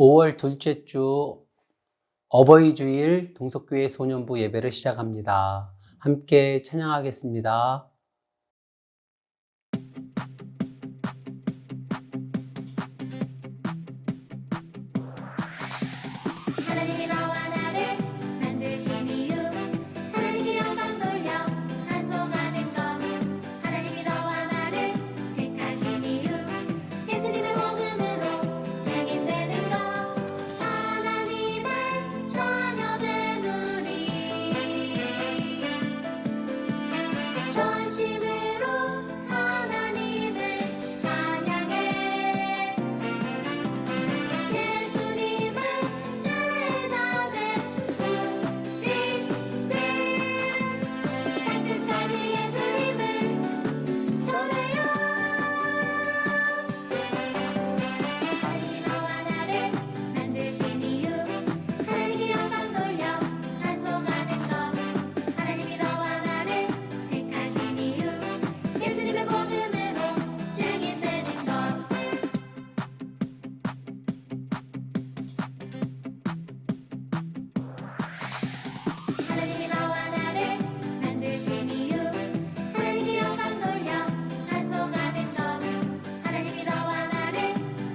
5월 둘째 주 어버이 주일 동석교회 소년부 예배를 시작합니다. 함께 찬양하겠습니다. 하나님이 나와 나를 만드신 이유, 하나님이 영광 돌려 찬송하는 것, 하나님이 너와 나를 택하신 이유, 예수님의 복음으로 증인되는 것, 하나님의 자녀된 우리 전심으로 하나님을 찬양해. 예수님을 제자된 우리들, 땅끝까지 예수님을 전해요. 하나님이 너와 나를 만드신 이유, 하나님이 영광 돌려 찬송하는 것, 하나님이 너와 나를 택하신 이유, 예수님의 복음으로 증인되는 것. 하나님이 나와 나를 만드신 이유, 하나님이 영광 돌려 찬송하는 것, 하나님이 너와 나를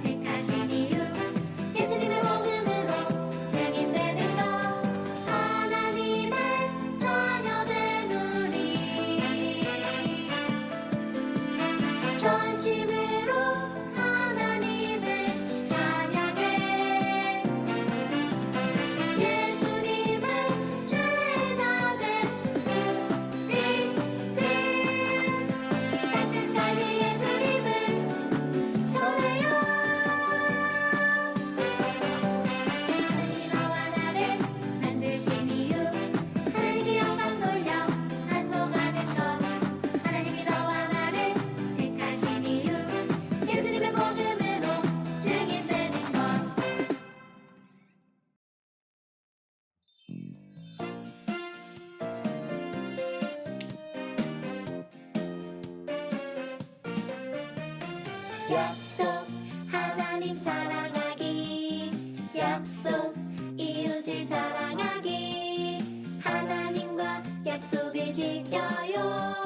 택하신 이유, 예수님의 복음으로 증인되는 것, 하나님의 자녀된 우리 전심으로 하나님을 찬양해. 예수님을 제자된 우리들, 땅끝까지 예수님을 전해요. 하나님이 너와 나를 만드신 이유, 하나님이 영광 돌려 찬송하는 것, 하나님이 너와 나를 택하신 이유, 예수님의 복음으로 증인되는 것. 약속 하나님 사랑하기, 약속 이웃을 사랑하기, 하나님과 약속을 지켜요.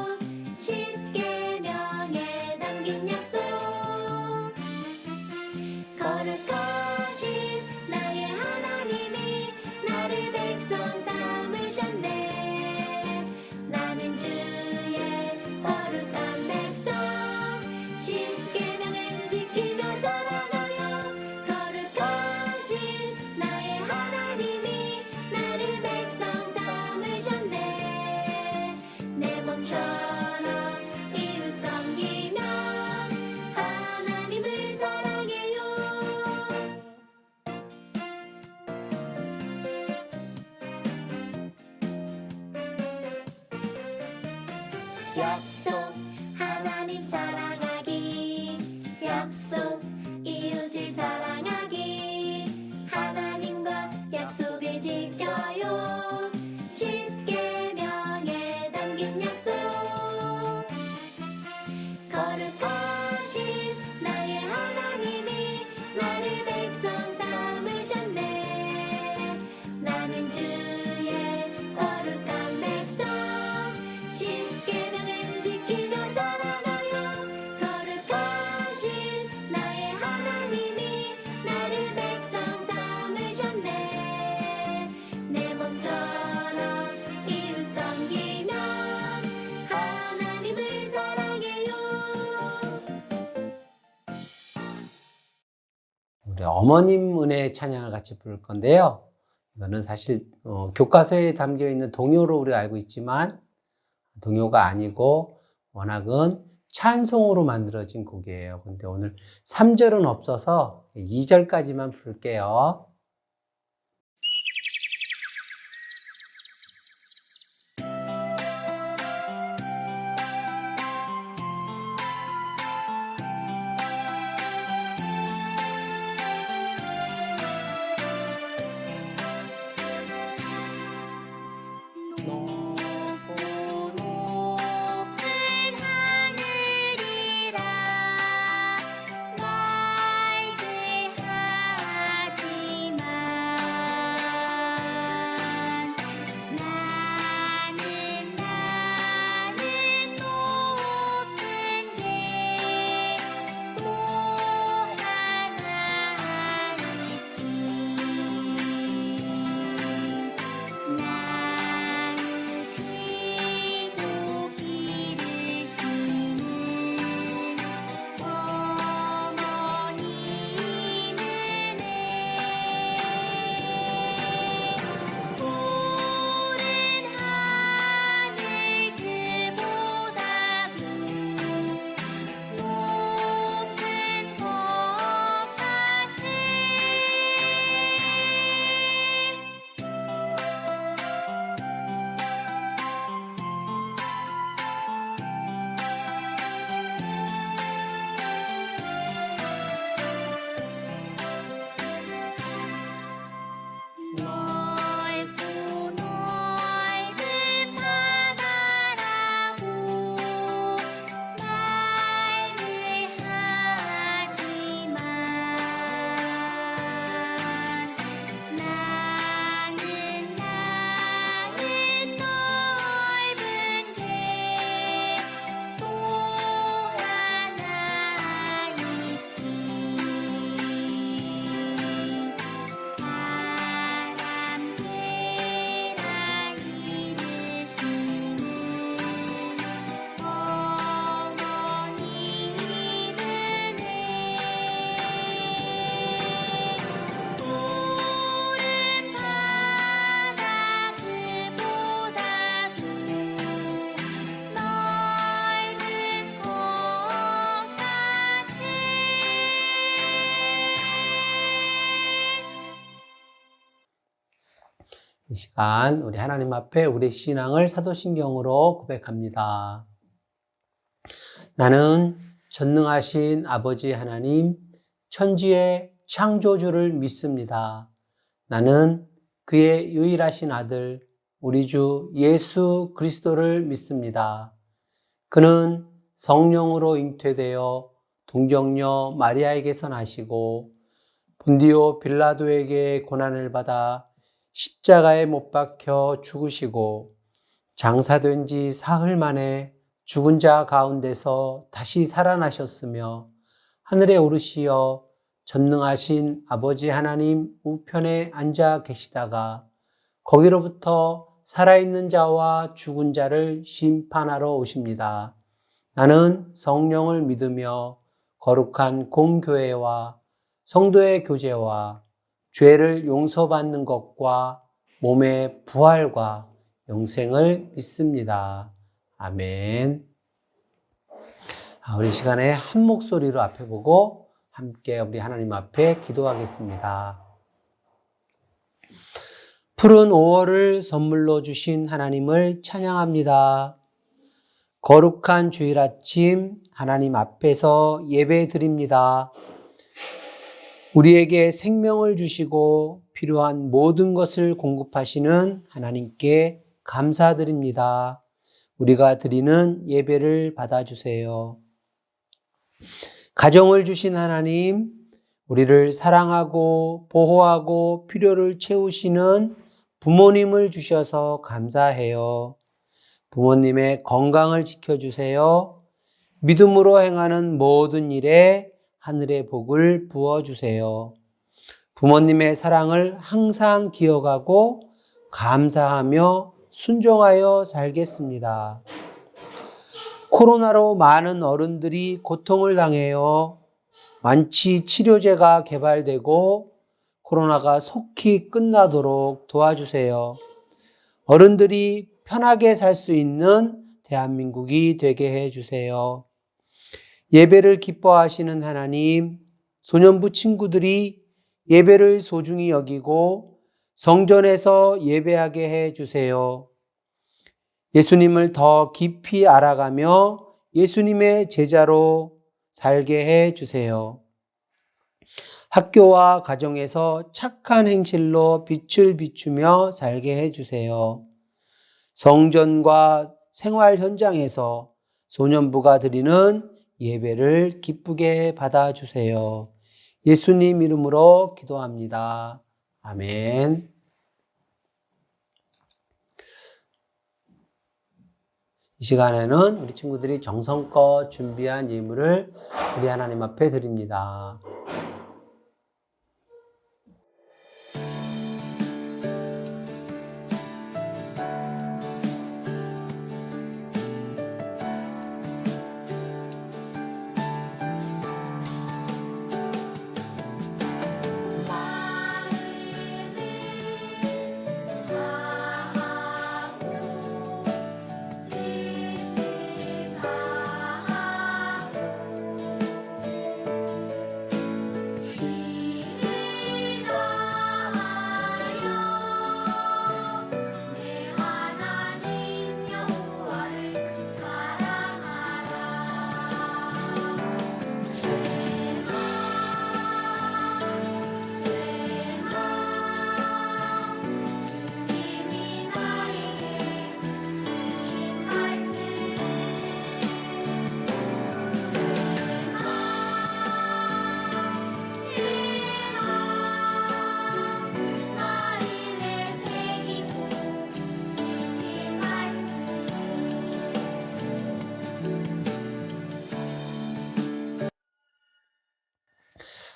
십계명에 담긴 약속, 거룩하신 나의 하나님이 나를 백성 삼으셨네. 나는 주의 거룩한 백성, 십계명을 지키며 살아가요. 거룩하신 나의 하나님이 나를 백성 삼으셨네. 내 몸처럼 이웃 섬기며 하나님을 사랑해요. 약속 하나님 사랑하기, 약속 이웃을 사랑하기, 하나님과 약속을 지켜요. 십계명에 담긴 약속, 거룩하신 나의 하나님이 나를 백성 삼으셨네. 나는 주의 거룩한 백성, 십계명을 지키며 살아가요. 거룩하신 나의 하나님이 나를 백성 삼으셨네. 내 몸처럼 이웃 섬기며 하나님을 사랑해요. 우리 어머님 은혜 찬양을 같이 부를 건데요. 이거는 사실 교과서에 담겨 있는 동요로 우리가 알고 있지만 동요가 아니고 워낙은 찬송으로 만들어진 곡이에요. 근데 오늘 3절은 없어서 2절까지만 부를게요. 높고 높은 하늘이라 말들 하지 이 시간 우리 하나님 앞에 우리 신앙을 사도신경으로 고백합니다. 나는 전능하신 아버지 하나님, 천지의 창조주를 믿습니다. 나는 그의 유일하신 아들, 우리 주 예수 그리스도를 믿습니다. 그는 성령으로 잉태되어 동정녀 마리아에게서 나시고 본디오 빌라도에게 고난을 받아 십자가에 못 박혀 죽으시고 장사된 지 사흘 만에 죽은 자 가운데서 다시 살아나셨으며 하늘에 오르시어 전능하신 아버지 하나님 우편에 앉아 계시다가 거기로부터 살아있는 자와 죽은 자를 심판하러 오십니다. 나는 성령을 믿으며 거룩한 공교회와 성도의 교제와 죄를 용서받는 것과 몸의 부활과 영생을 믿습니다. 아멘. 우리 시간에 한 목소리로 앞에 보고 함께 우리 하나님 앞에 기도하겠습니다. 푸른 5월을 선물로 주신 하나님을 찬양합니다. 거룩한 주일 아침 하나님 앞에서 예배 드립니다. 우리에게 생명을 주시고 필요한 모든 것을 공급하시는 하나님께 감사드립니다. 우리가 드리는 예배를 받아주세요. 가정을 주신 하나님, 우리를 사랑하고 보호하고 필요를 채우시는 부모님을 주셔서 감사해요. 부모님의 건강을 지켜주세요. 믿음으로 행하는 모든 일에 하늘의 복을 부어주세요. 부모님의 사랑을 항상 기억하고 감사하며 순종하여 살겠습니다. 코로나로 많은 어른들이 고통을 당해요. 완치 치료제가 개발되고 코로나가 속히 끝나도록 도와주세요. 어른들이 편하게 살 수 있는 대한민국이 되게 해주세요. 예배를 기뻐하시는 하나님, 소년부 친구들이 예배를 소중히 여기고 성전에서 예배하게 해주세요. 예수님을 더 깊이 알아가며 예수님의 제자로 살게 해주세요. 학교와 가정에서 착한 행실로 빛을 비추며 살게 해주세요. 성전과 생활 현장에서 소년부가 드리는 예배를 기쁘게 받아주세요. 예수님 이름으로 기도합니다. 아멘. 이 시간에는 우리 친구들이 정성껏 준비한 예물을 우리 하나님 앞에 드립니다.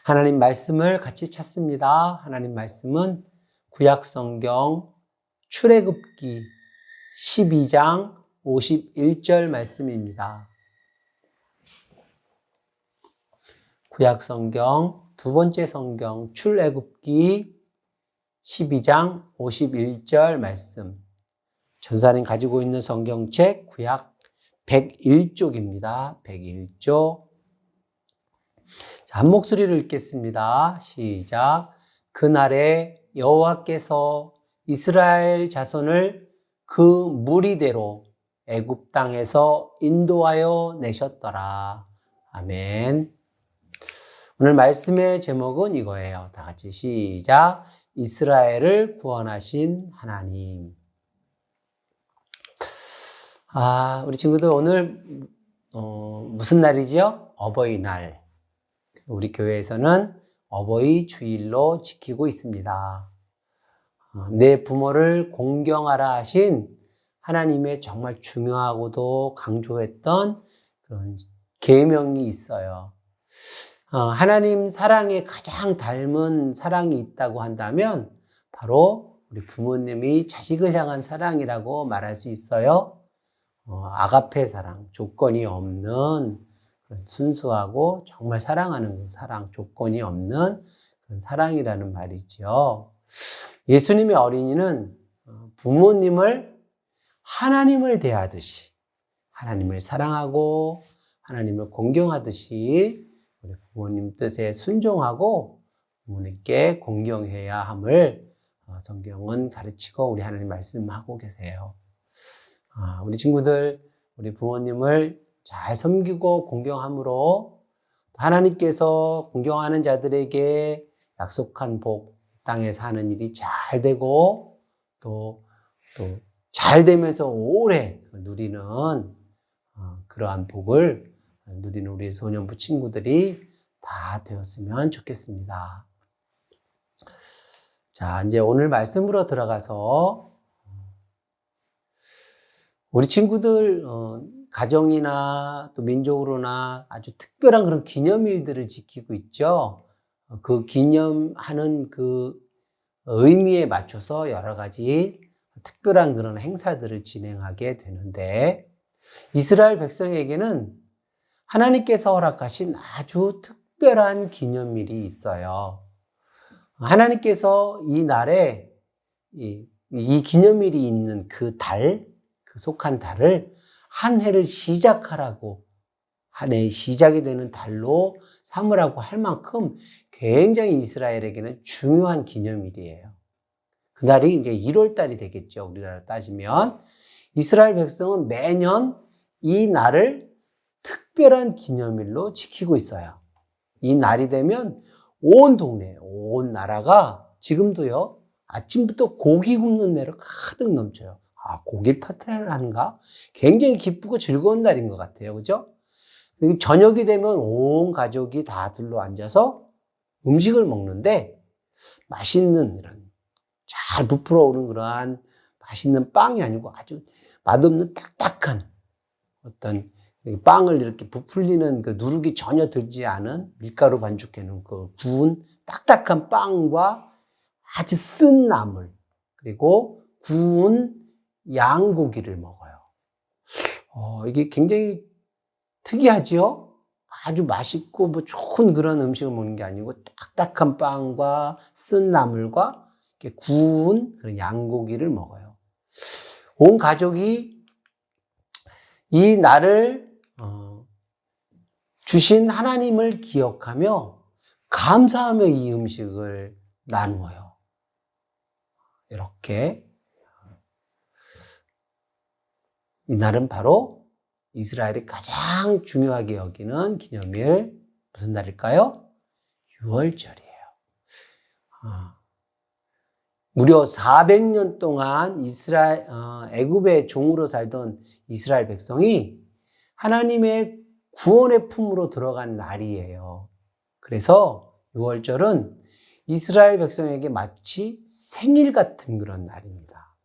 하나님 말씀을 같이 찾습니다. 하나님 말씀은 구약성경 출애굽기 12장 51절 말씀입니다. 구약성경 두 번째 성경 출애굽기 12장 51절 말씀. 전사님 가지고 있는 성경책 구약 101쪽입니다. 101쪽. 자, 한 목소리를 읽겠습니다. 시작. 그날에 여호와께서 이스라엘 자손을 그 무리대로 애굽 땅에서 인도하여 내셨더라. 아멘. 오늘 말씀의 제목은 이거예요. 다 같이 시작. 이스라엘을 구원하신 하나님. 우리 친구들 오늘 무슨 날이죠? 어버이날. 우리 교회에서는 어버이 주일로 지키고 있습니다. 내 부모를 공경하라 하신 하나님의 정말 중요하고도 강조했던 그런 계명이 있어요. 하나님 사랑에 가장 닮은 사랑이 있다고 한다면 바로 우리 부모님이 자식을 향한 사랑이라고 말할 수 있어요. 아가페 사랑, 조건이 없는 그런 순수하고 정말 사랑하는 사랑, 조건이 없는 그런 사랑이라는 말이죠. 예수님의 어린이는 부모님을 하나님을 대하듯이 하나님을 사랑하고 하나님을 공경하듯이 우리 부모님 뜻에 순종하고 부모님께 공경해야 함을 성경은 가르치고 우리 하나님 말씀하고 계세요. 우리 친구들, 우리 부모님을 잘 섬기고 공경함으로 하나님께서 공경하는 자들에게 약속한 복, 땅에 사는 일이 잘 되고 또 잘 되면서 오래 누리는 그러한 복을 누리는 우리 소년부 친구들이 다 되었으면 좋겠습니다. 자, 이제 오늘 말씀으로 들어가서 우리 친구들 가정이나 또 민족으로나 아주 특별한 그런 기념일들을 지키고 있죠. 그 기념하는 그 의미에 맞춰서 여러 가지 특별한 그런 행사들을 진행하게 되는데 이스라엘 백성에게는 하나님께서 허락하신 아주 특별한 기념일이 있어요. 하나님께서 이 날에 이 기념일이 있는 그 달, 그 속한 달을 한 해를 시작하라고 한 해의 시작이 되는 달로 삼으라고 할 만큼 굉장히 이스라엘에게는 중요한 기념일이에요. 그날이 이제 1월 달이 되겠죠. 우리나라 따지면. 이스라엘 백성은 매년 이 날을 특별한 기념일로 지키고 있어요. 이 날이 되면 온 동네, 온 나라가 지금도요, 아침부터 고기 굽는 내로 가득 넘쳐요. 고기 파티를 하는가? 굉장히 기쁘고 즐거운 날인 것 같아요. 그죠? 저녁이 되면 온 가족이 다 둘러 앉아서 음식을 먹는데 맛있는 이런 잘 부풀어 오는 그러한 맛있는 빵이 아니고 아주 맛없는 딱딱한 어떤 빵을 이렇게 부풀리는 그 누룩이 전혀 들지 않은 밀가루 반죽해 놓은 그 구운 딱딱한 빵과 아주 쓴 나물 그리고 구운 양고기를 먹어요. 이게 굉장히 특이하지요? 아주 맛있고 뭐 좋은 그런 음식을 먹는 게 아니고 딱딱한 빵과 쓴 나물과 이렇게 구운 그런 양고기를 먹어요. 온 가족이 이 날을 주신 하나님을 기억하며 감사하며 이 음식을 나누어요. 이렇게 이 날은 바로 이스라엘이 가장 중요하게 여기는 기념일 무슨 날일까요? 유월절이에요. 무려 400년 동안 애굽의 종으로 살던 이스라엘 백성이 하나님의 구원의 품으로 들어간 날이에요. 그래서 유월절은 이스라엘 백성에게 마치 생일 같은 그런 날입니다.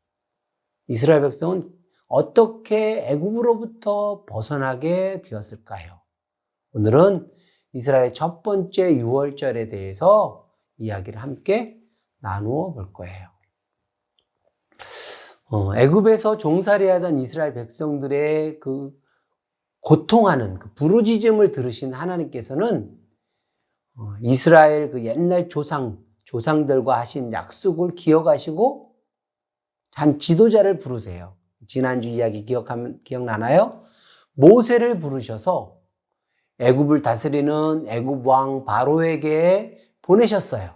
이스라엘 백성은 어떻게 애굽으로부터 벗어나게 되었을까요? 오늘은 이스라엘의 첫 번째 유월절에 대해서 이야기를 함께 나누어 볼 거예요. 애굽에서 종살이하던 이스라엘 백성들의 그 고통하는 그 부르짖음을 들으신 하나님께서는 이스라엘 그 옛날 조상들과 하신 약속을 기억하시고 한 지도자를 부르세요. 지난주 이야기 기억나나요? 모세를 부르셔서 애굽을 다스리는 애굽 왕 바로에게 보내셨어요.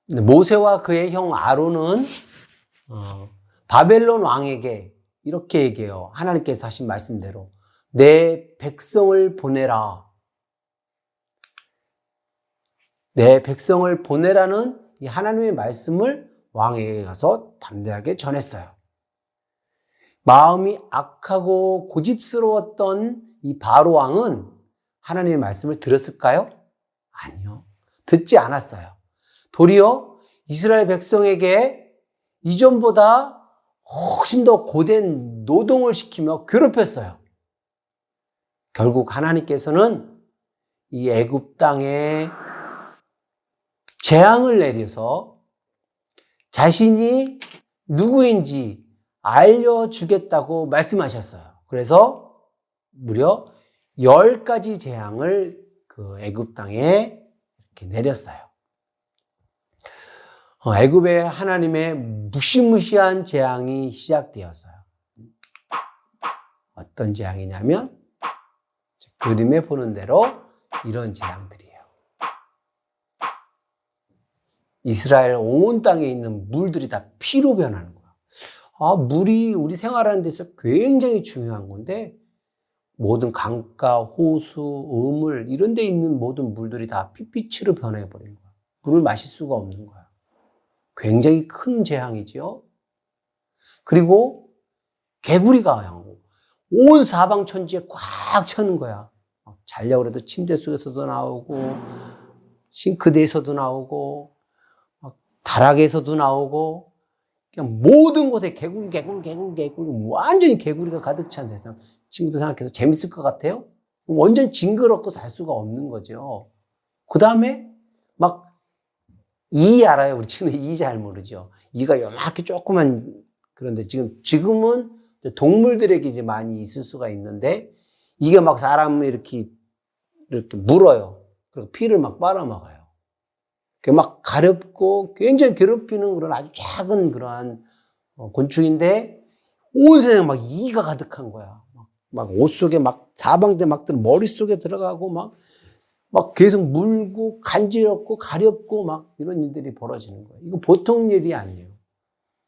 모세와 그의 형 아론은 바벨론 왕에게 이렇게 얘기해요. 하나님께서 하신 말씀대로 내 백성을 보내라. 내 백성을 보내라는 이 하나님의 말씀을 왕에게 가서 담대하게 전했어요. 마음이 악하고 고집스러웠던 이 바로 왕은 하나님의 말씀을 들었을까요? 아니요. 듣지 않았어요. 도리어 이스라엘 백성에게 이전보다 훨씬 더 고된 노동을 시키며 괴롭혔어요. 결국 하나님께서는 이 애굽 땅에 재앙을 내려서 자신이 누구인지 알려주겠다고 말씀하셨어요. 그래서 무려 10가지 재앙을 그 애굽 땅에 이렇게 내렸어요. 애굽에 하나님의 무시무시한 재앙이 시작되었어요. 어떤 재앙이냐면 그림에 보는 대로 이런 재앙들이에요. 이스라엘 온 땅에 있는 물들이 다 피로 변하는 거야. 물이 우리 생활하는 데서 굉장히 중요한 건데 모든 강가, 호수, 우물 이런 데 있는 모든 물들이 다 피빛으로 변해버린 거야. 물을 마실 수가 없는 거야. 굉장히 큰 재앙이지요. 그리고 개구리가 온 사방 천지에 꽉 차는 거야. 자려고 해도 침대 속에서도 나오고 싱크대에서도 나오고 다락에서도 나오고 그냥 모든 곳에 개구리 완전히 개구리가 가득 찬 세상. 친구들 생각해서 재밌을 것 같아요? 완전 징그럽고 살 수가 없는 거죠. 그 다음에 막 이 알아요? 우리 친구들 이 잘 모르죠. 이가 요렇게 조그만 그런데 지금은 동물들에게 이제 많이 있을 수가 있는데 이게 막 사람을 이렇게 물어요. 그리고 피를 막 빨아먹어요. 막 가렵고 굉장히 괴롭히는 그런 아주 작은 그러한 곤충인데 온 세상에 막 이가 가득한 거야. 막 옷 속에 막 사방대 막 들어 머릿속에 들어가고 막 계속 물고 간지럽고 가렵고 막 이런 일들이 벌어지는 거예요. 이거 보통 일이 아니에요.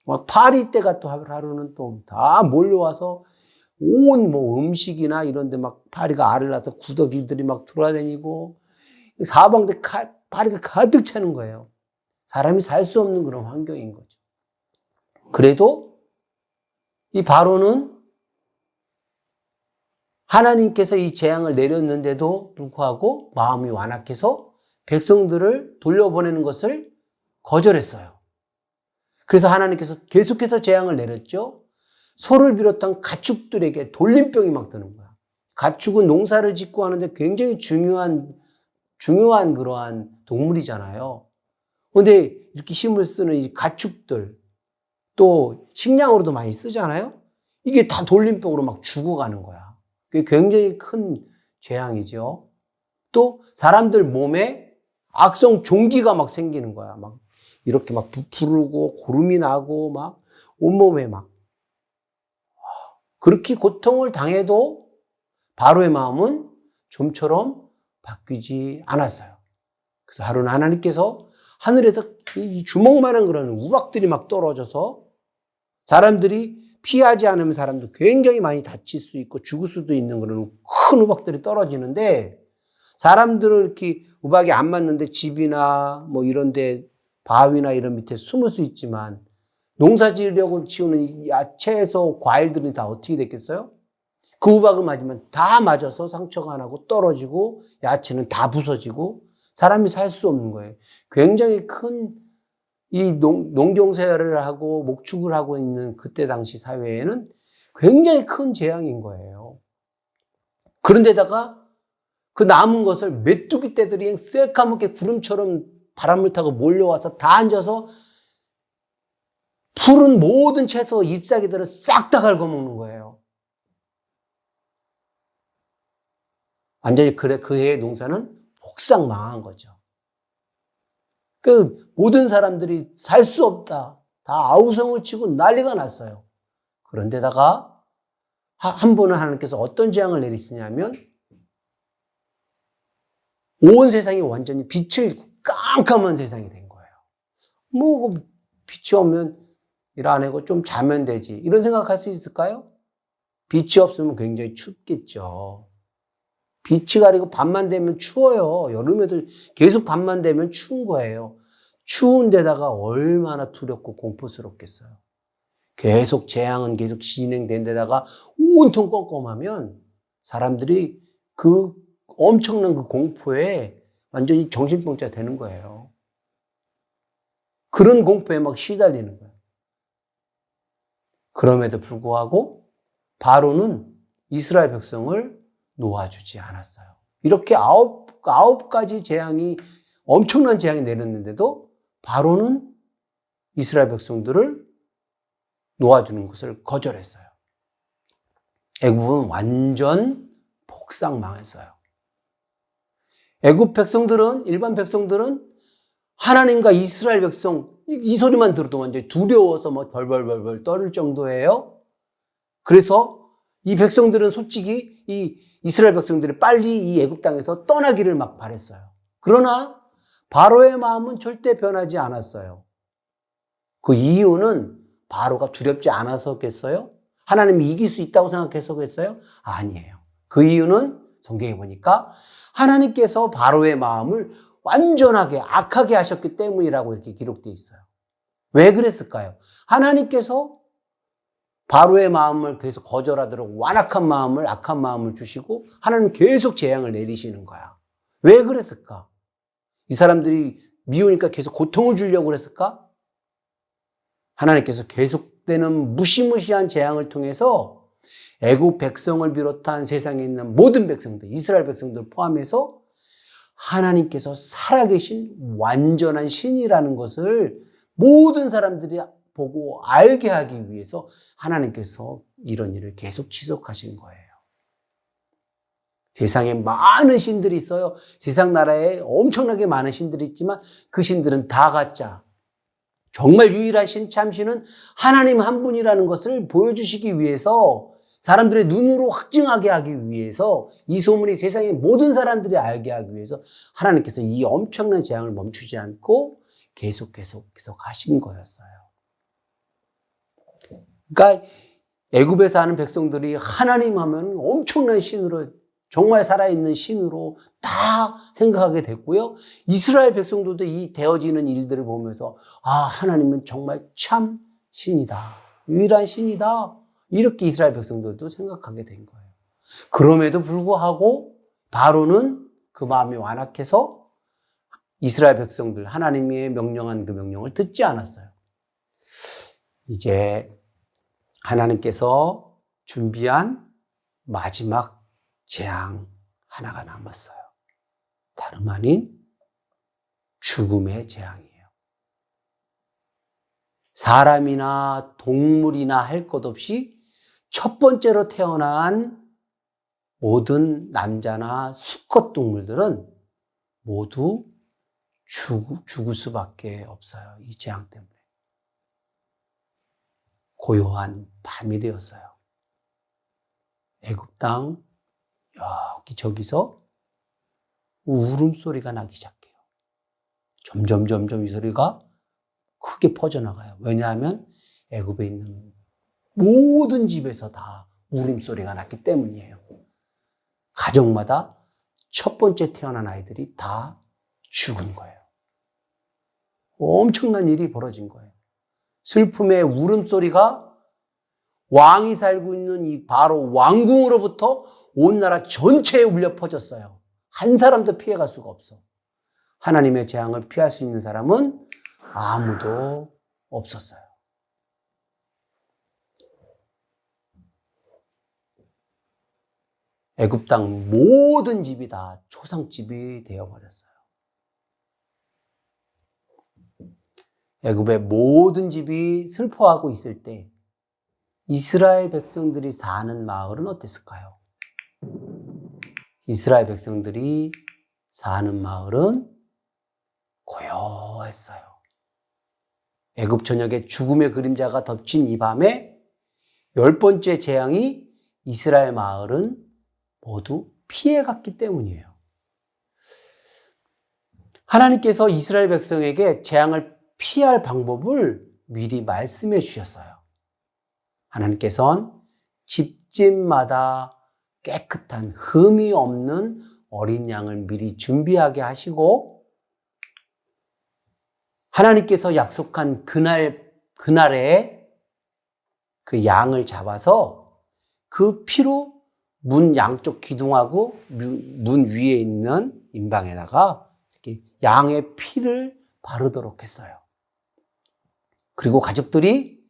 막 파리 때가 또 하루는 또 다 몰려와서 온 뭐 음식이나 이런 데 막 파리가 알을 낳아서 구더기들이 막 돌아다니고 사방대 파리가 가득 차는 거예요. 사람이 살 수 없는 그런 환경인 거죠. 그래도 이 바로는 하나님께서 이 재앙을 내렸는데도 불구하고 마음이 완악해서 백성들을 돌려보내는 것을 거절했어요. 그래서 하나님께서 계속해서 재앙을 내렸죠. 소를 비롯한 가축들에게 돌림병이 막 드는 거야. 가축은 농사를 짓고 하는데 굉장히 중요한 그러한 동물이잖아요. 그런데 이렇게 힘을 쓰는 이 가축들, 또 식량으로도 많이 쓰잖아요. 이게 다 돌림병으로 막 죽어가는 거야. 그게 굉장히 큰 재앙이죠. 또 사람들 몸에 악성 종기가 막 생기는 거야. 막 이렇게 막 부풀고 고름이 나고 막 온몸에 막 그렇게 고통을 당해도 바로의 마음은 좀처럼 바뀌지 않았어요. 그래서 하루는 하나님께서 하늘에서 이 주먹만한 그런 우박들이 막 떨어져서 사람들이 피하지 않으면 사람도 굉장히 많이 다칠 수 있고 죽을 수도 있는 그런 큰 우박들이 떨어지는데 사람들은 이렇게 우박이 안 맞는데 집이나 뭐 이런 데 바위나 이런 밑에 숨을 수 있지만 농사 지으려고 지우는 야채에서 과일들은 다 어떻게 됐겠어요? 그 우박을 맞으면 다 맞아서 상처가 안 나고 떨어지고 야채는 다 부서지고 사람이 살 수 없는 거예요. 굉장히 큰 이 농경생활을 하고 목축을 하고 있는 그때 당시 사회에는 굉장히 큰 재앙인 거예요. 그런데다가 그 남은 것을 메뚜기 떼들이 새까맣게 구름처럼 바람을 타고 몰려와서 다 앉아서 푸른 모든 채소 잎사귀들을 싹 다 갉아먹는 거예요. 완전히 그 해의 농사는 폭삭 망한 거죠. 그 모든 사람들이 살 수 없다. 다 아우성을 치고 난리가 났어요. 그런데다가 한 번은 하나님께서 어떤 재앙을 내리시냐면 온 세상이 완전히 빛을 잃고 깜깜한 세상이 된 거예요. 뭐 빛이 오면 일 안 하고 좀 자면 되지. 이런 생각할 수 있을까요? 빛이 없으면 굉장히 춥겠죠. 빛이 가리고 밤만 되면 추워요. 여름에도 계속 밤만 되면 추운 거예요. 추운 데다가 얼마나 두렵고 공포스럽겠어요. 계속 재앙은 계속 진행된 데다가 온통 껌껌하면 사람들이 그 엄청난 그 공포에 완전히 정신병자 되는 거예요. 그런 공포에 막 시달리는 거예요. 그럼에도 불구하고 바로는 이스라엘 백성을 놓아주지 않았어요. 이렇게 아홉 가지 재앙이, 엄청난 재앙이 내렸는데도 바로는 이스라엘 백성들을 놓아주는 것을 거절했어요. 애굽은 완전 폭삭 망했어요. 애굽 백성들은, 일반 백성들은 하나님과 이스라엘 백성, 이 소리만 들어도 완전히 두려워서 막 벌벌벌벌 떨을 정도예요. 그래서 이 백성들은 솔직히 이 이스라엘 백성들이 빨리 이 애굽 땅에서 떠나기를 막 바랬어요. 그러나 바로의 마음은 절대 변하지 않았어요. 그 이유는 바로가 두렵지 않아서겠어요? 하나님이 이길 수 있다고 생각해서겠어요? 아니에요. 그 이유는 성경에 보니까 하나님께서 바로의 마음을 완전하게 악하게 하셨기 때문이라고 이렇게 기록되어 있어요. 왜 그랬을까요? 하나님께서 바로의 마음을 계속 거절하도록 완악한 마음을, 악한 마음을 주시고 하나님 계속 재앙을 내리시는 거야. 왜 그랬을까? 이 사람들이 미우니까 계속 고통을 주려고 그랬을까? 하나님께서 계속되는 무시무시한 재앙을 통해서 애굽 백성을 비롯한 세상에 있는 모든 백성들, 이스라엘 백성들 포함해서 하나님께서 살아계신 완전한 신이라는 것을 모든 사람들이 보고 알게 하기 위해서 하나님께서 이런 일을 계속 지속하신 거예요. 세상에 많은 신들이 있어요. 세상 나라에 엄청나게 많은 신들이 있지만 그 신들은 다 가짜. 정말 유일한 신, 참신은 하나님 한 분이라는 것을 보여주시기 위해서, 사람들의 눈으로 확증하게 하기 위해서, 이 소문이 세상의 모든 사람들이 알게 하기 위해서 하나님께서 이 엄청난 재앙을 멈추지 않고 계속 하신 거였어요. 그러니까 애굽에 사는 백성들이 하나님 하면 엄청난 신으로, 정말 살아있는 신으로 다 생각하게 됐고요. 이스라엘 백성들도 이 되어지는 일들을 보면서 하나님은 정말 참 신이다. 유일한 신이다. 이렇게 이스라엘 백성들도 생각하게 된 거예요. 그럼에도 불구하고 바로는 그 마음이 완악해서 이스라엘 백성들, 하나님이 명령한 그 명령을 듣지 않았어요. 이제 하나님께서 준비한 마지막 재앙 하나가 남았어요. 다름 아닌 죽음의 재앙이에요. 사람이나 동물이나 할 것 없이 첫 번째로 태어난 모든 남자나 수컷 동물들은 모두 죽을 수밖에 없어요. 이 재앙 때문에. 고요한 밤이 되었어요. 애굽 땅 여기저기서 울음소리가 나기 시작해요. 점점 이 소리가 크게 퍼져나가요. 왜냐하면 애굽에 있는 모든 집에서 다 울음소리가 났기 때문이에요. 가정마다 첫 번째 태어난 아이들이 다 죽은 거예요. 엄청난 일이 벌어진 거예요. 슬픔의 울음소리가 왕이 살고 있는 이 바로 왕궁으로부터 온 나라 전체에 울려 퍼졌어요. 한 사람도 피해갈 수가 없어. 하나님의 재앙을 피할 수 있는 사람은 아무도 없었어요. 애굽 땅 모든 집이 다 초상집이 되어버렸어요. 애굽의 모든 집이 슬퍼하고 있을 때 이스라엘 백성들이 사는 마을은 어땠을까요? 이스라엘 백성들이 사는 마을은 고요했어요. 애굽 전역에 죽음의 그림자가 덮친 이 밤에 10번째 재앙이 이스라엘 마을은 모두 피해갔기 때문이에요. 하나님께서 이스라엘 백성에게 재앙을 피할 방법을 미리 말씀해 주셨어요. 하나님께서는 집집마다 깨끗한 흠이 없는 어린 양을 미리 준비하게 하시고 하나님께서 약속한 그날에 그 양을 잡아서 그 피로 문 양쪽 기둥하고 문 위에 있는 임방에다가 이렇게 양의 피를 바르도록 했어요. 그리고 가족들이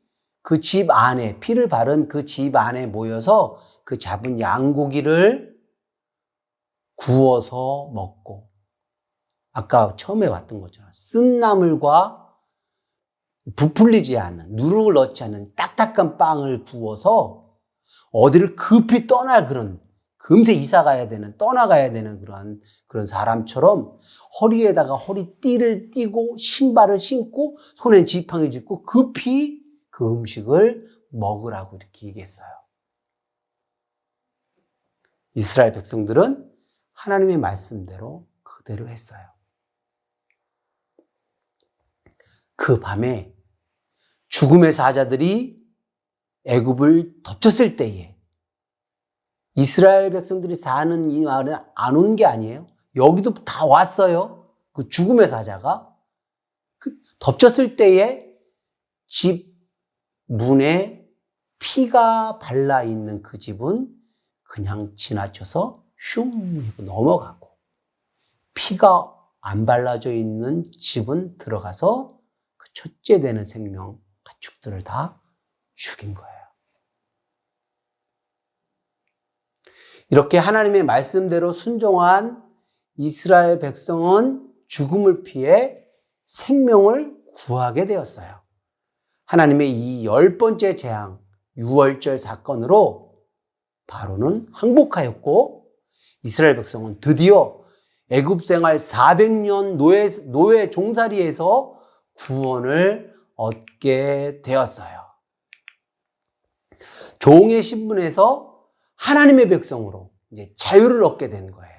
그 집 안에, 피를 바른 그 집 안에 모여서 그 잡은 양고기를 구워서 먹고, 아까 처음에 왔던 것처럼 쓴나물과 부풀리지 않는, 누룩을 넣지 않는 딱딱한 빵을 구워서 어디를 급히 떠날 금세 이사 가야 되는, 떠나가야 되는 그런 사람처럼 허리에다가 허리띠를 띠고 신발을 신고 손엔 지팡이 짚고 급히 그 음식을 먹으라고 이렇게 얘기했어요. 이스라엘 백성들은 하나님의 말씀대로 그대로 했어요. 그 밤에 죽음의 사자들이 애굽을 덮쳤을 때에 이스라엘 백성들이 사는 이 마을은 안 온 게 아니에요. 여기도 다 왔어요. 그 죽음의 사자가. 덮쳤을 때에 집 문에 피가 발라 있는 그 집은 그냥 지나쳐서 슝 하고 넘어가고, 피가 안 발라져 있는 집은 들어가서 그 첫째 되는 생명 가축들을 다 죽인 거예요. 이렇게 하나님의 말씀대로 순종한 이스라엘 백성은 죽음을 피해 생명을 구하게 되었어요. 하나님의 이 10번째 재앙, 유월절 사건으로 바로는 항복하였고 이스라엘 백성은 드디어 애굽 생활 400년 노예 종살이에서 구원을 얻게 되었어요. 종의 신분에서 하나님의 백성으로 이제 자유를 얻게 된 거예요.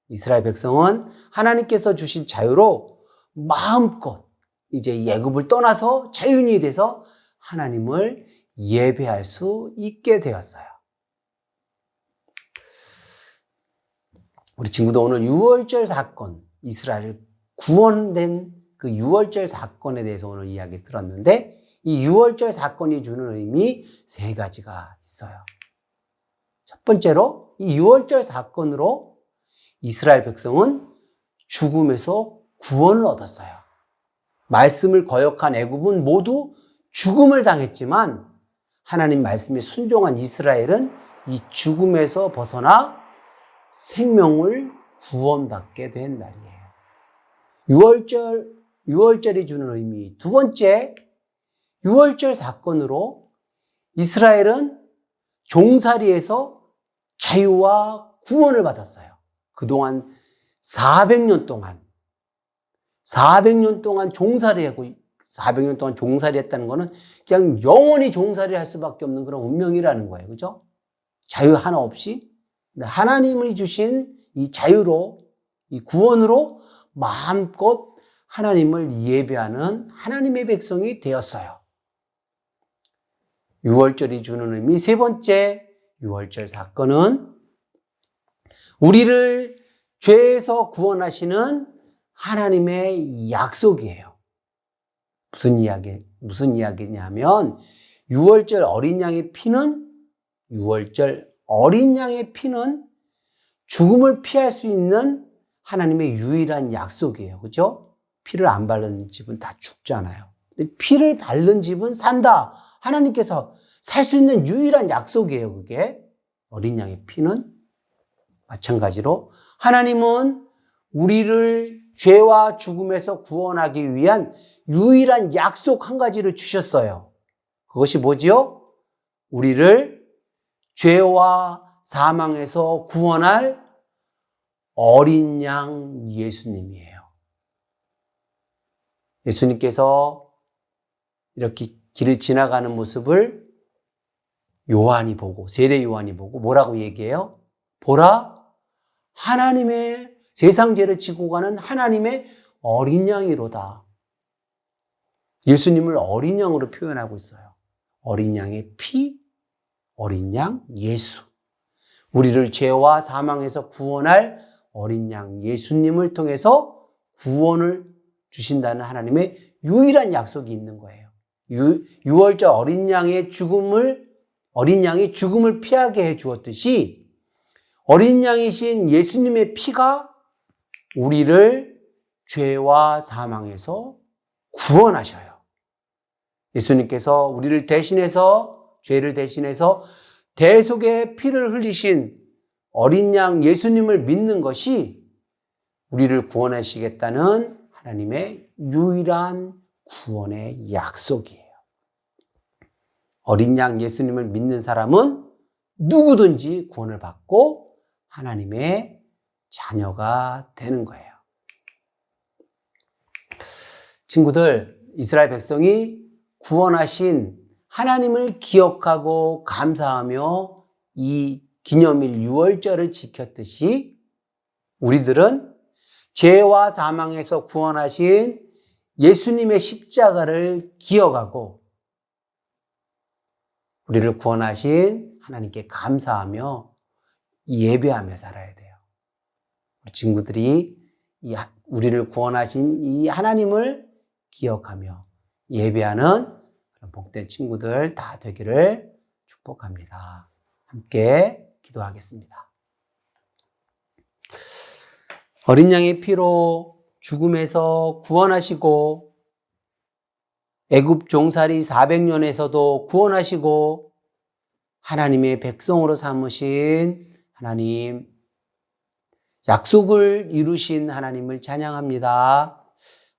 이스라엘 백성은 하나님께서 주신 자유로 마음껏 이제 애굽을 떠나서 자유인이 돼서 하나님을 예배할 수 있게 되었어요. 우리 친구도 오늘 유월절 사건, 이스라엘 구원된 그 유월절 사건에 대해서 오늘 이야기 들었는데, 이 유월절 사건이 주는 의미 3가지가 있어요. 첫 번째로 이 유월절 사건으로 이스라엘 백성은 죽음에서 구원을 얻었어요. 말씀을 거역한 애굽은 모두 죽음을 당했지만 하나님 말씀에 순종한 이스라엘은 이 죽음에서 벗어나 생명을 구원받게 된 날이에요. 유월절이 주는 의미. 두 번째, 유월절 사건으로 이스라엘은 종살이에서 자유와 구원을 받았어요. 그동안 400년 동안 종살이하고, 400년 동안 종살이했다는 거는 그냥 영원히 종살이를 할 수밖에 없는 그런 운명이라는 거예요. 그죠? 자유 하나 없이 하나님이 주신 이 자유로, 이 구원으로 마음껏 하나님을 예배하는 하나님의 백성이 되었어요. 유월절이 주는 의미 3번째, 유월절 사건은 우리를 죄에서 구원하시는 하나님의 약속이에요. 무슨 이야기냐면 유월절 어린 양의 피는 죽음을 피할 수 있는 하나님의 유일한 약속이에요. 그죠? 피를 안 바르는 집은 다 죽잖아요. 근데 피를 바른 집은 산다. 하나님께서 살 수 있는 유일한 약속이에요. 그게 어린 양의 피는. 마찬가지로 하나님은 우리를 죄와 죽음에서 구원하기 위한 유일한 약속 한 가지를 주셨어요. 그것이 뭐지요? 우리를 죄와 사망에서 구원할 어린 양 예수님이에요. 예수님께서 이렇게 길을 지나가는 모습을 요한이 보고, 세례 요한이 보고 뭐라고 얘기해요? 보라, 하나님의 세상 죄를 지고 가는 하나님의 어린 양이로다. 예수님을 어린 양으로 표현하고 있어요. 어린 양의 피, 어린 양 예수. 우리를 죄와 사망에서 구원할 어린 양 예수님을 통해서 구원을 주신다는 하나님의 유일한 약속이 있는 거예요. 유월절 어린 양이 죽음을 피하게 해 주었듯이 어린 양이신 예수님의 피가 우리를 죄와 사망에서 구원하셔요. 예수님께서 우리를 대신해서, 죄를 대신해서 대속의 피를 흘리신 어린 양 예수님을 믿는 것이 우리를 구원하시겠다는 하나님의 유일한 구원의 약속이에요. 어린 양 예수님을 믿는 사람은 누구든지 구원을 받고 하나님의 자녀가 되는 거예요. 친구들, 이스라엘 백성이 구원하신 하나님을 기억하고 감사하며 이 기념일 유월절을 지켰듯이 우리들은 죄와 사망에서 구원하신 예수님의 십자가를 기억하고 우리를 구원하신 하나님께 감사하며 예배하며 살아야 돼요. 우리 친구들이 우리를 구원하신 이 하나님을 기억하며 예배하는 그런 복된 친구들 다 되기를 축복합니다. 함께 기도하겠습니다. 어린 양의 피로 죽음에서 구원하시고 애굽 종살이 400년에서도 구원하시고 하나님의 백성으로 삼으신 하나님, 약속을 이루신 하나님을 찬양합니다.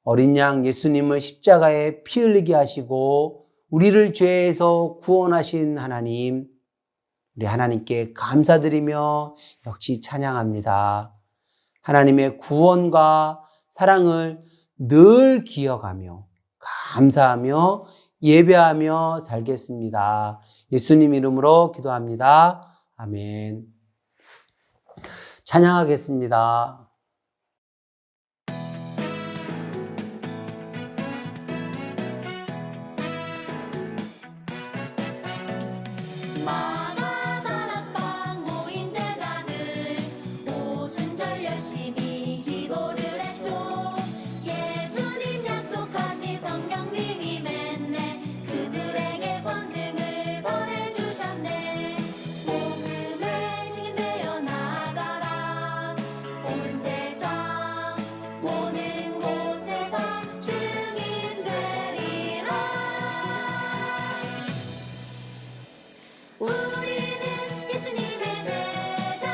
어린 양 예수님을 십자가에 피 흘리게 하시고 우리를 죄에서 구원하신 하나님, 우리 하나님께 감사드리며 역시 찬양합니다. 하나님의 구원과 사랑을 늘 기억하며 감사하며 예배하며 살겠습니다. 예수님 이름으로 기도합니다. 아멘. 찬양하겠습니다. 마가다락방 모인 제자들 오순절 열심히 기도를 했죠. 예수님 약속하신 성령님이 맺네 그들에게 권능을 더해주셨네. 복음의 증인되어 나가라 온 세상 모든 곳에서 증인되리라. 우리는 예수님의 제자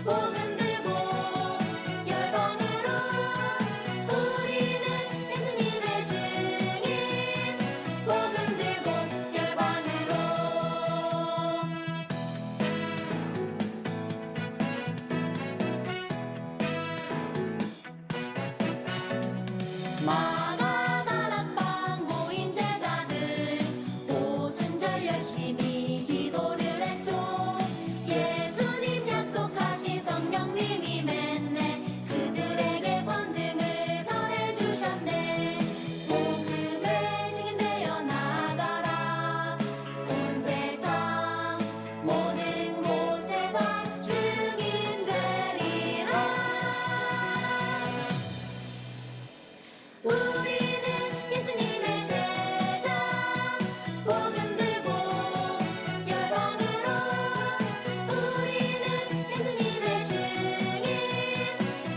복음 들고 열방으로 우리는 예수님의 증인 복음 들고 열방으로. 마가다락방 모인 제자들 오순절 열심히 기도를 했죠. 예수님 약속하신 성령님이 맺네 그들에게 권능을 더해주셨네. 복음의 증인되어 나가라 온 세상 모든 곳에서 증인되리라. 우리는 예수님의 제자 복음 들고 열방으로 우리는 예수님의 증인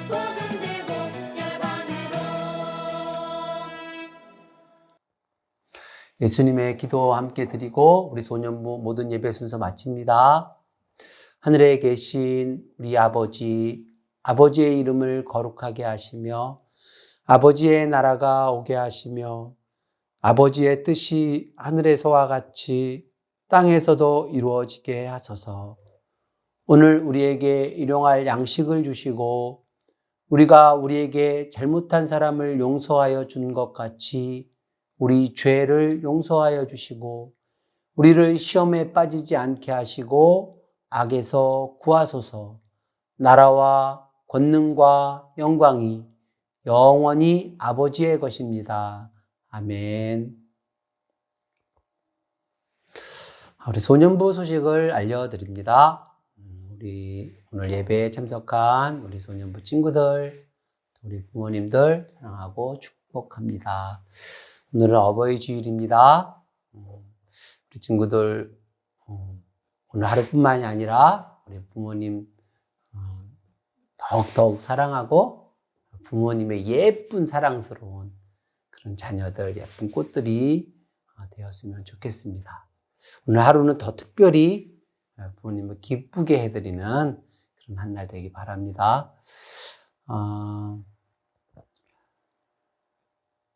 복음 들고 열방으로. 예수님의 기도 함께 드리고 우리 소년부 모든 예배 순서 마칩니다. 하늘에 계신 우리 아버지, 아버지의 이름을 거룩하게 하시며 아버지의 나라가 오게 하시며 아버지의 뜻이 하늘에서와 같이 땅에서도 이루어지게 하소서. 오늘 우리에게 일용할 양식을 주시고 우리가 우리에게 잘못한 사람을 용서하여 준 것 같이 우리 죄를 용서하여 주시고 우리를 시험에 빠지지 않게 하시고 악에서 구하소서. 나라와 권능과 영광이 영원히 아버지의 것입니다. 아멘. 우리 소년부 소식을 알려드립니다. 우리 오늘 예배에 참석한 우리 소년부 친구들, 우리 부모님들 사랑하고 축복합니다. 오늘은 어버이 주일입니다. 우리 친구들 오늘 하루뿐만이 아니라 우리 부모님 더욱더욱 사랑하고 부모님의 예쁜 사랑스러운 그런 자녀들, 예쁜 꽃들이 되었으면 좋겠습니다. 오늘 하루는 더 특별히 부모님을 기쁘게 해드리는 그런 한 날 되기 바랍니다.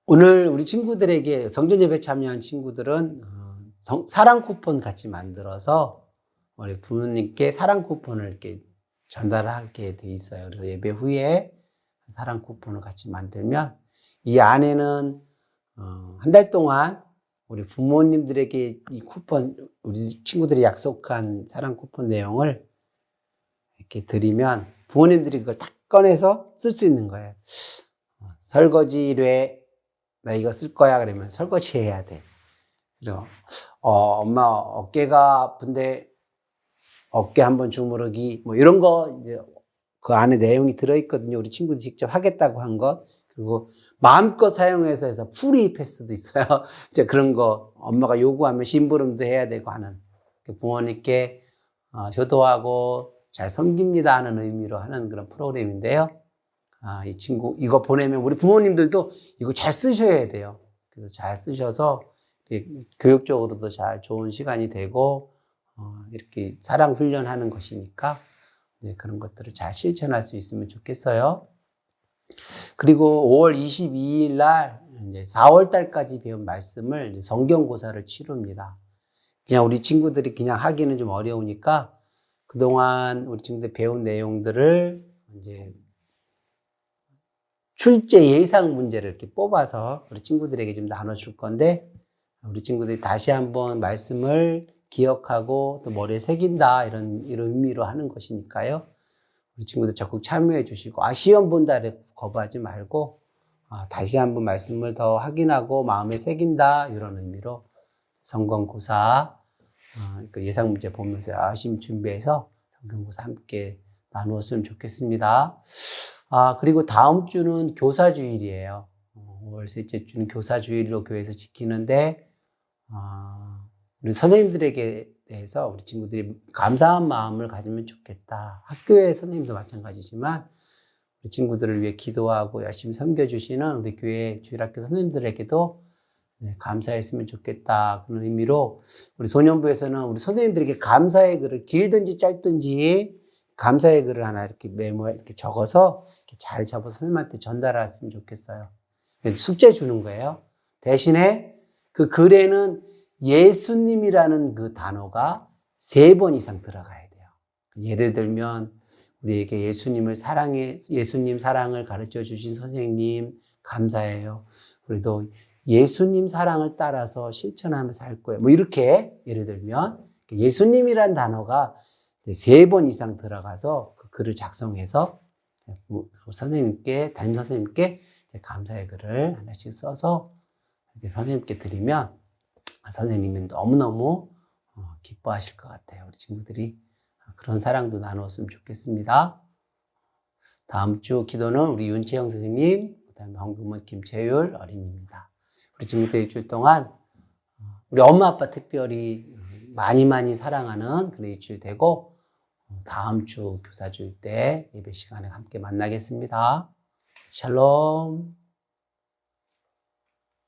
오늘 우리 친구들에게 성전 예배 참여한 친구들은 사랑 쿠폰 같이 만들어서 우리 부모님께 사랑 쿠폰을 이렇게 전달하게 돼 있어요. 그래서 예배 후에 사랑 쿠폰을 같이 만들면 이 안에는 한 달 동안 우리 부모님들에게 이 쿠폰, 우리 친구들이 약속한 사랑 쿠폰 내용을 이렇게 드리면 부모님들이 그걸 딱 꺼내서 쓸 수 있는 거예요. 설거지를 나 이거 쓸 거야 그러면 설거지 해야 돼. 그리고 엄마 어깨가 아픈데 어깨 한번 주무르기 뭐 이런 거 이제 그 안에 내용이 들어있거든요. 우리 친구들이 직접 하겠다고 한 것. 그리고 마음껏 사용해서 해서 프리 패스도 있어요. 이제 그런 거 엄마가 요구하면 심부름도 해야 되고 하는 부모님께 효도하고 잘 섬깁니다 하는 의미로 하는 그런 프로그램인데요. 이 친구 이거 보내면 우리 부모님들도 이거 잘 쓰셔야 돼요. 그래서 잘 쓰셔서 교육적으로도 잘 좋은 시간이 되고 이렇게 사랑 훈련하는 것이니까 그런 것들을 잘 실천할 수 있으면 좋겠어요. 그리고 5월 22일 날 이제 4월 달까지 배운 말씀을 성경고사를 치릅니다. 그냥 우리 친구들이 그냥 하기는 좀 어려우니까 그동안 우리 친구들 배운 내용들을 이제 출제 예상 문제를 이렇게 뽑아서 우리 친구들에게 좀 나눠줄 건데 우리 친구들이 다시 한번 말씀을 기억하고 또 머리에 새긴다 이런 의미로 하는 것이니까요. 우리 친구들 적극 참여해 주시고 시험 본다를 거부하지 말고 다시 한번 말씀을 더 확인하고 마음에 새긴다 이런 의미로 성경고사 예상 문제 보면서 열심히 준비해서 성경고사 함께 나누었으면 좋겠습니다. 그리고 다음 주는 교사주일이에요. 5월 셋째 주는 교사주일로 교회에서 지키는데 우리 선생님들에게 대해서 우리 친구들이 감사한 마음을 가지면 좋겠다. 학교의 선생님도 마찬가지지만 우리 친구들을 위해 기도하고 열심히 섬겨주시는 우리 교회 주일학교 선생님들에게도 감사했으면 좋겠다. 그런 의미로 우리 소년부에서는 우리 선생님들에게 감사의 글을 길든지 짧든지 감사의 글을 하나 이렇게 메모에 이렇게 적어서 이렇게 잘 접어서 선생님한테 전달했으면 좋겠어요. 숙제 주는 거예요. 대신에 그 글에는 예수님이라는 그 단어가 3번 이상 들어가야 돼요. 예를 들면 우리에게 예수님 사랑을 가르쳐 주신 선생님 감사해요. 그래도 예수님 사랑을 따라서 실천하면서 살 거예요. 뭐 이렇게 예를 들면 예수님이란 단어가 3번 이상 들어가서 그 글을 작성해서 선생님께, 담임 선생님께 감사의 글을 하나씩 써서 이렇게 선생님께 드리면 선생님은 너무너무 기뻐하실 것 같아요. 우리 친구들이 그런 사랑도 나누었으면 좋겠습니다. 다음 주 기도는 우리 윤채영 선생님, 그다음에 황금원 김채율 어린이입니다. 우리 친구들 일주일 동안 우리 엄마 아빠 특별히 많이 사랑하는 그런 일주일 되고 다음 주 교사주일 때 예배 시간에 함께 만나겠습니다. 샬롬.